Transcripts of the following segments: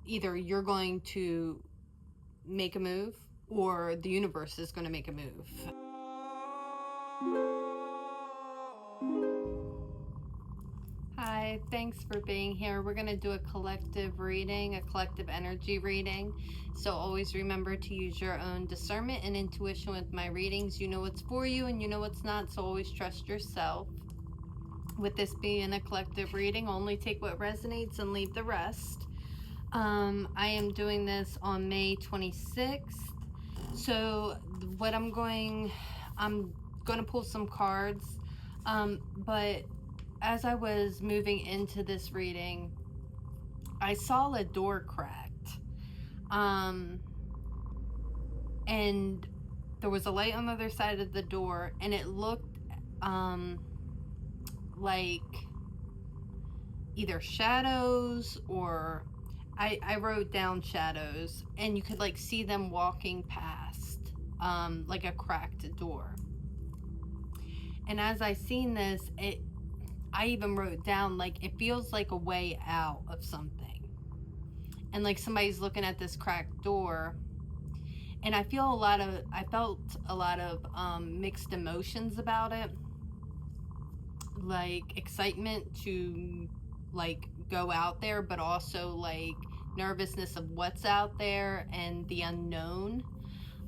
either you're going to make a move or the universe is going to make a move. Hi, thanks for being here. We're going to do a collective reading, a collective energy reading. So always remember to use your own discernment and intuition with my readings. You know what's for you and you know what's not, so always trust yourself. With this being a collective reading, only take what resonates and leave the rest. I am doing this on May 26th. So what I'm going to pull some cards, but as I was moving into this reading, I saw a door cracked, and there was a light on the other side of the door, and it looked like either shadows or I wrote down shadows, and you could like see them walking past like a cracked door. And as I seen this, I even wrote down, like, it feels like a way out of something. And like somebody's looking at this cracked door. And I felt a lot of mixed emotions about it. Like excitement to like go out there, but also like nervousness of what's out there and the unknown.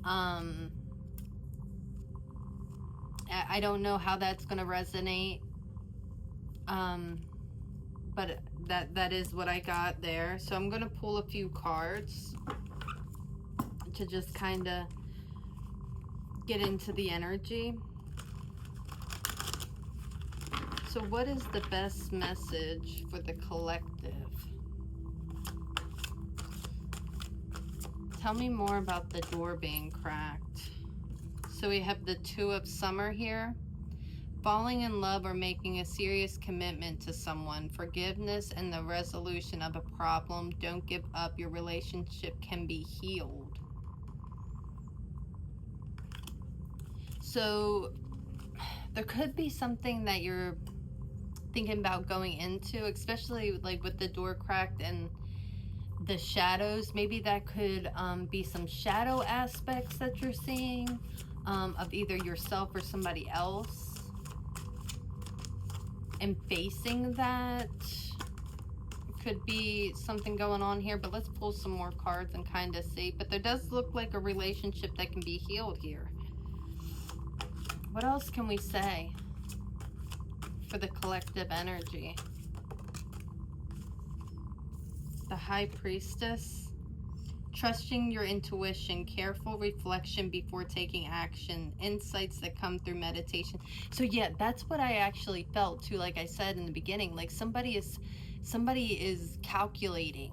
I don't know how that's going to resonate. But that is what I got there. So I'm going to pull a few cards to just kind of get into the energy. So what is the best message for the collective? Tell me more about the door being cracked. So we have the Two of Summer here. Falling in love or making a serious commitment to someone. Forgiveness and the resolution of a problem. Don't give up. Your relationship can be healed. So there could be something that you're thinking about going into, especially like with the door cracked and the shadows. Maybe that could be some shadow aspects that you're seeing of either yourself or somebody else. And facing that could be something going on here, but let's pull some more cards and kind of see. But there does look like a relationship that can be healed here. What else can we say for the collective energy? The High Priestess. Trusting your intuition, careful reflection before taking action, insights that come through meditation. So yeah, that's what I actually felt too. Like I said in the beginning, like somebody is calculating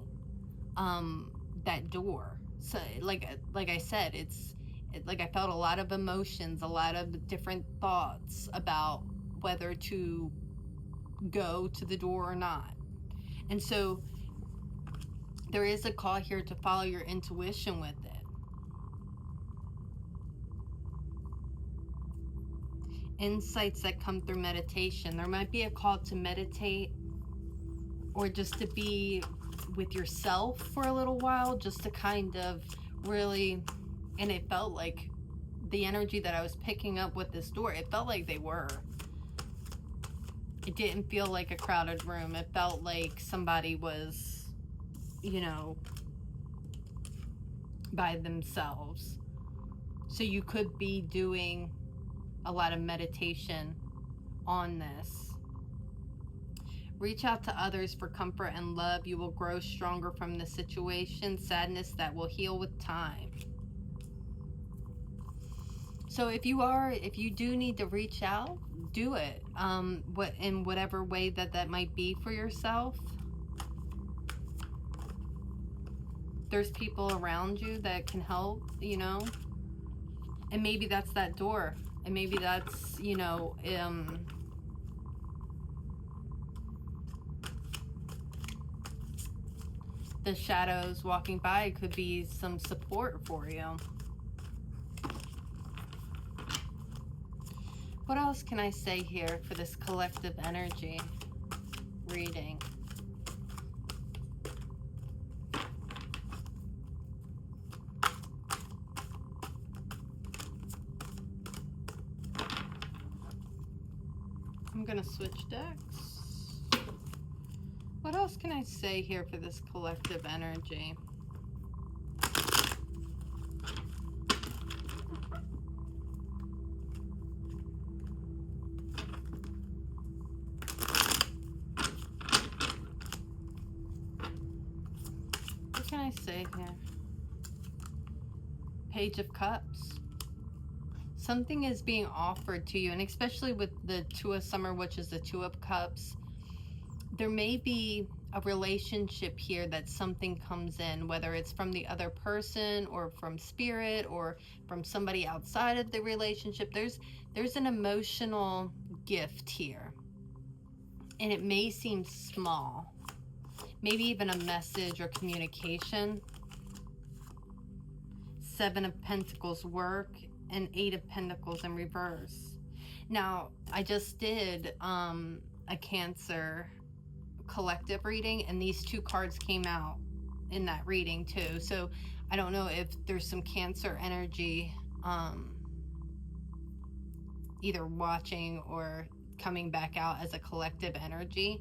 that door. So like I said, like I felt a lot of emotions, a lot of different thoughts about whether to go to the door or not. And so there is a call here to follow your intuition with it. Insights that come through meditation. There might be a call to meditate or just to be with yourself for a little while, just to kind of really, and it felt like the energy that I was picking up with this door, it felt like they were. It didn't feel like a crowded room. It felt like somebody was, you know, by themselves. So you could be doing a lot of meditation on this. Reach out to others for comfort and love. You will grow stronger from the situation. Sadness that will heal with time. So if you do need to reach out, do it. In whatever way that might be for yourself. There's people around you that can help, you know, and maybe that's that door, and maybe that's, you know, the shadows walking by could be some support for you. What else can I say here for this collective energy reading? gonna switch decks. What else can I say here for this collective energy? What can I say here? Page of Cups. Something is being offered to you, and especially with the Two of Summer, which is the Two of Cups, there may be a relationship here that something comes in, whether it's from the other person or from spirit or from somebody outside of the relationship. There's an emotional gift here, and it may seem small, maybe even a message or communication. Seven of Pentacles work and Eight of Pentacles in reverse. Now, I just did a Cancer collective reading, and these two cards came out in that reading too. So I don't know if there's some Cancer energy either watching or coming back out as a collective energy,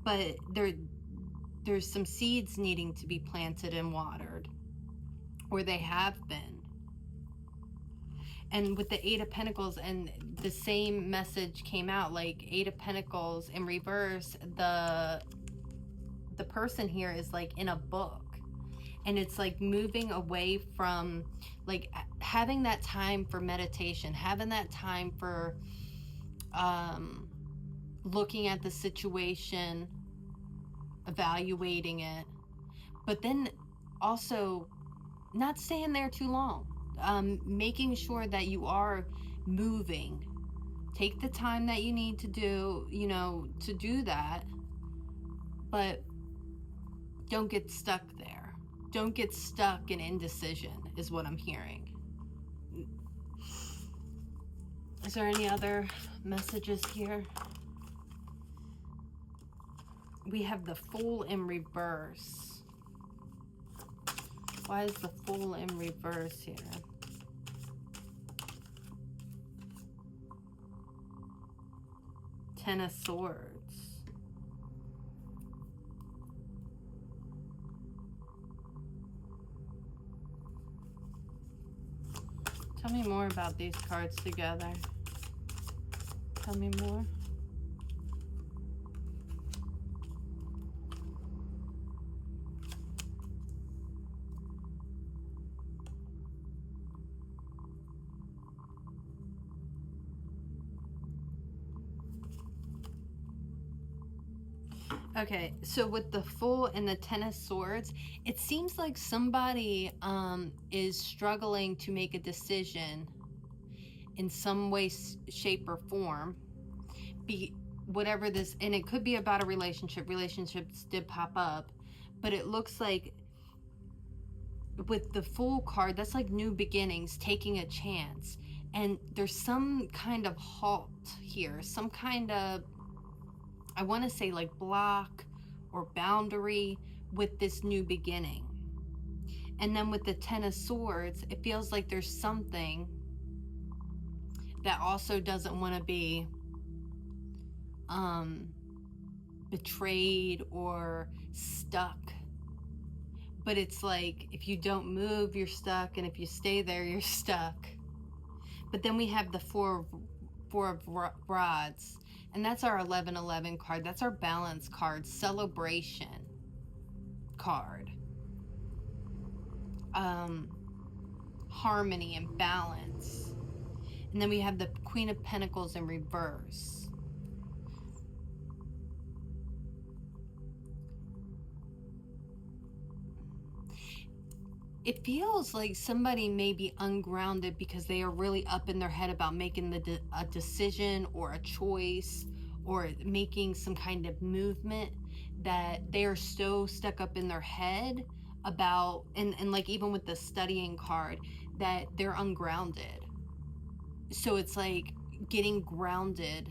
but there's some seeds needing to be planted and watered, or they have been. And with the Eight of Pentacles, and the same message came out, like Eight of Pentacles in reverse, the person here is like in a book, and it's like moving away from, like, having that time for meditation, having that time for looking at the situation, evaluating it, but then also not staying there too long. Making sure that you are moving. Take the time that you need to do, to do that, but don't get stuck there. Don't get stuck in indecision, is what I'm hearing. Is there any other messages here? We have the Fool in reverse. Why is the Fool in reverse here? Ten of Swords. Tell me more about these cards together. Tell me more. Okay, so with the Fool and the Ten of Swords, it seems like somebody is struggling to make a decision in some way, shape, or form. Whatever this, and it could be about a relationship. Relationships did pop up, but it looks like with the Fool card, that's like new beginnings, taking a chance. And there's some kind of halt here, some kind of, I want to say, like, block or boundary with this new beginning. And then with the Ten of Swords, it feels like there's something that also doesn't want to be betrayed or stuck. But it's like, if you don't move, you're stuck, and if you stay there, you're stuck. But then we have the Four of Rods. And that's our 1111 card. That's our balance card, celebration card. Harmony and balance. And then we have the Queen of Pentacles in reverse. It feels like somebody may be ungrounded because they are really up in their head about making a decision or a choice or making some kind of movement, that they are so stuck up in their head about, and like even with the studying card, that they're ungrounded. So it's like getting grounded.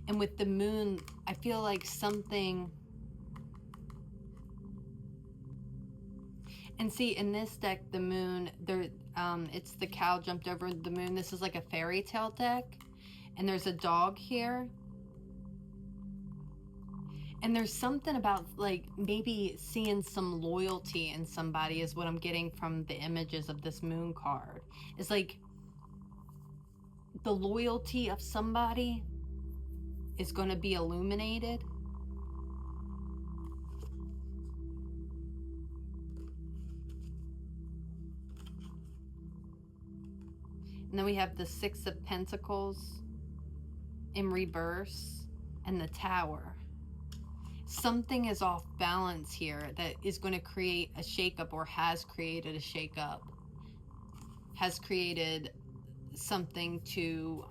And with the Moon, I feel like something, And see, in this deck, the moon, it's the cow jumped over the moon. This is like a fairy tale deck. And there's a dog here. And there's something about, like, maybe seeing some loyalty in somebody is what I'm getting from the images of this moon card. It's like the loyalty of somebody is going to be illuminated. And then we have the Six of Pentacles in reverse and the Tower. Something is off balance here that is going to create a shakeup, or has created a shakeup. Has created something to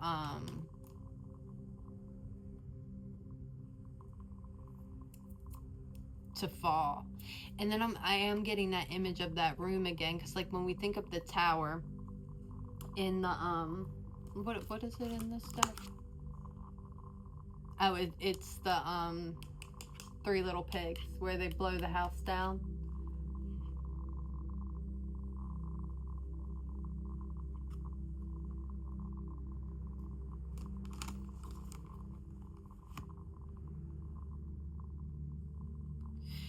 fall. And then I am getting that image of that room again, because like when we think of the Tower in the what is it in this deck? Oh, it's the Three Little Pigs, where they blow the house down.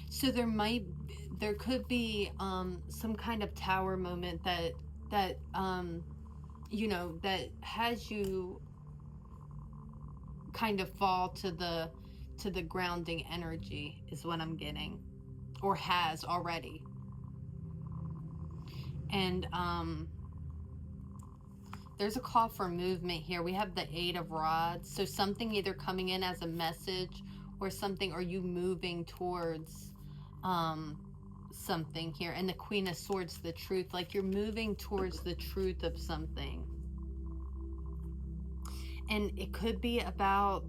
So there could be some kind of tower moment that you know, that has you kind of fall to the grounding energy, is what I'm getting, or has already. And there's a call for movement here. We have the Eight of Rods, so something either coming in as a message or something, or you moving towards something here. And the Queen of Swords, the truth, like you're moving towards the truth of something. And it could be about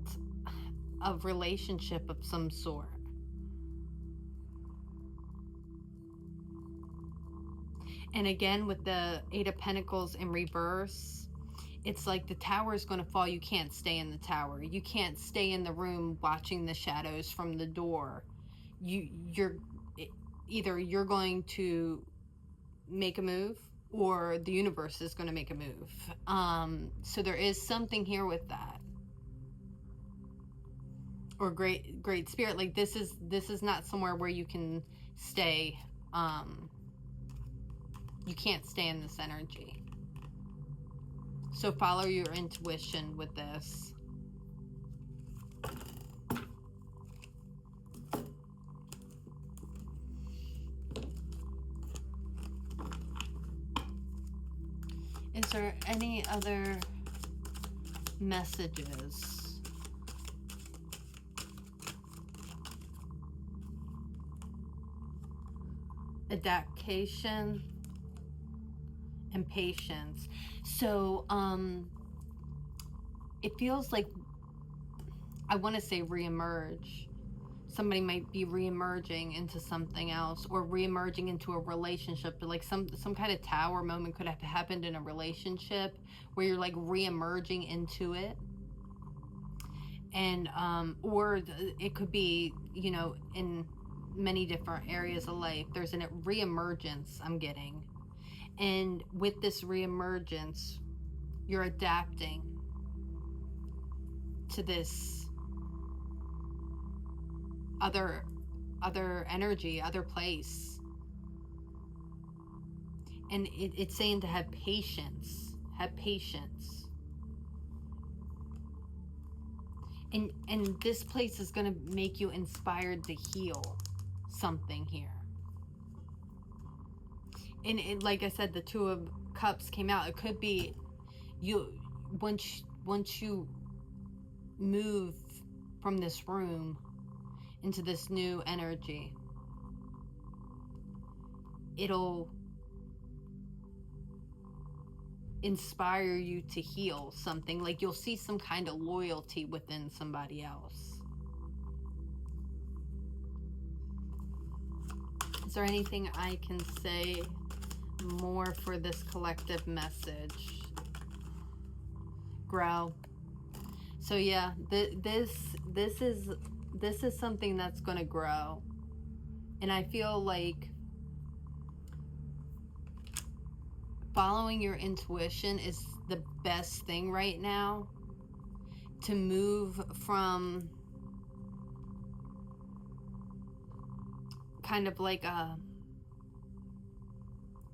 a relationship of some sort. And again, with the Eight of Pentacles in reverse, it's like the tower is going to fall. You can't stay in the tower. You can't stay in the room watching the shadows from the door. You're either you're going to make a move, or the universe is going to make a move. So there is something here with that. Or great spirit, like this is not somewhere where you can stay. You can't stay in this energy. So follow your intuition with this. Is there any other messages? Adaptation and patience. So it feels like, I want to say reemerge. Somebody might be reemerging into something else, or reemerging into a relationship. But like some kind of tower moment could have happened in a relationship where you're like reemerging into it. And or it could be, you know, in many different areas of life. There's a reemergence I'm getting. And with this reemergence, you're adapting to this other energy, other place. And it's saying to have patience. Have patience. And this place is going to make you inspired to heal something here. And it, like I said, the Two of Cups came out. It could be you, once you move from this room into this new energy, it'll inspire you to heal something. Like you'll see some kind of loyalty within somebody else. Is there anything I can say more for this collective message? Grow. So yeah, this is something that's going to grow. And I feel like following your intuition is the best thing right now to move from kind of like a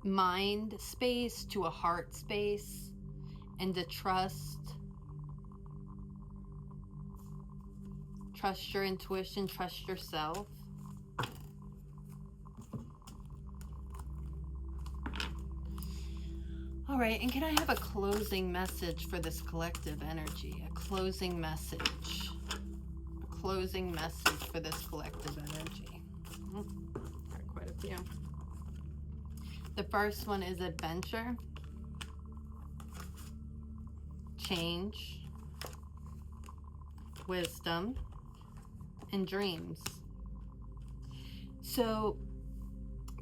mind space to a heart space, and to trust your intuition, trust yourself. All right, and can I have a closing message for this collective energy? A closing message. A closing message for this collective energy. Got quite a few. The first one is adventure, change, wisdom, and dreams. So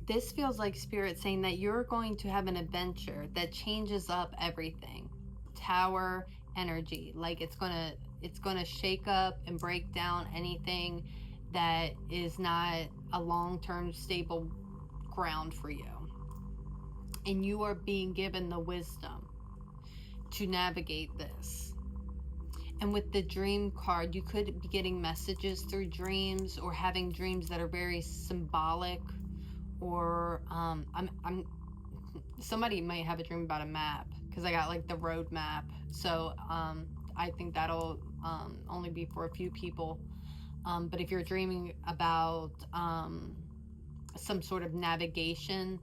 this feels like Spirit saying that you're going to have an adventure that changes up everything. Tower energy, like it's gonna shake up and break down anything that is not a long-term stable ground for you. And you are being given the wisdom to navigate this. And with the dream card, you could be getting messages through dreams, or having dreams that are very symbolic, or somebody might have a dream about a map, because I got like the road map. So I think that'll only be for a few people. But if you're dreaming about some sort of navigation,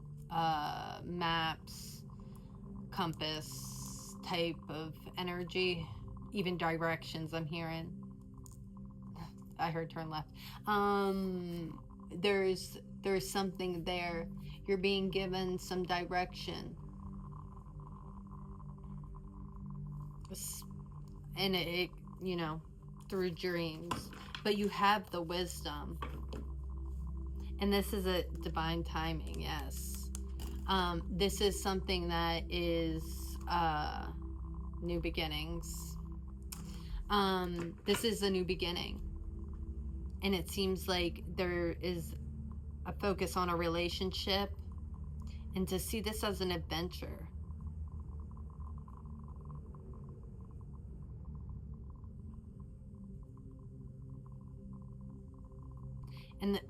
maps, compass type of energy, even directions, I'm hearing. I heard turn left. There's something there. You're being given some direction. And it, you know, through dreams. But you have the wisdom. And this is a divine timing, yes. This is something that is new beginnings. This is a new beginning. And it seems like there is a focus on a relationship, and to see this as an adventure.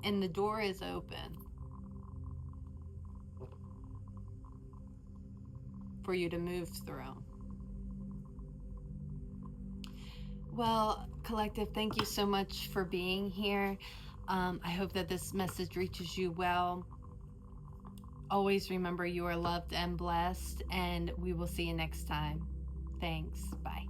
And the door is open for you to move through. Well, collective, thank you so much for being here. I hope that this message reaches you well. Always remember you are loved and blessed, and we will see you next time. Thanks. Bye.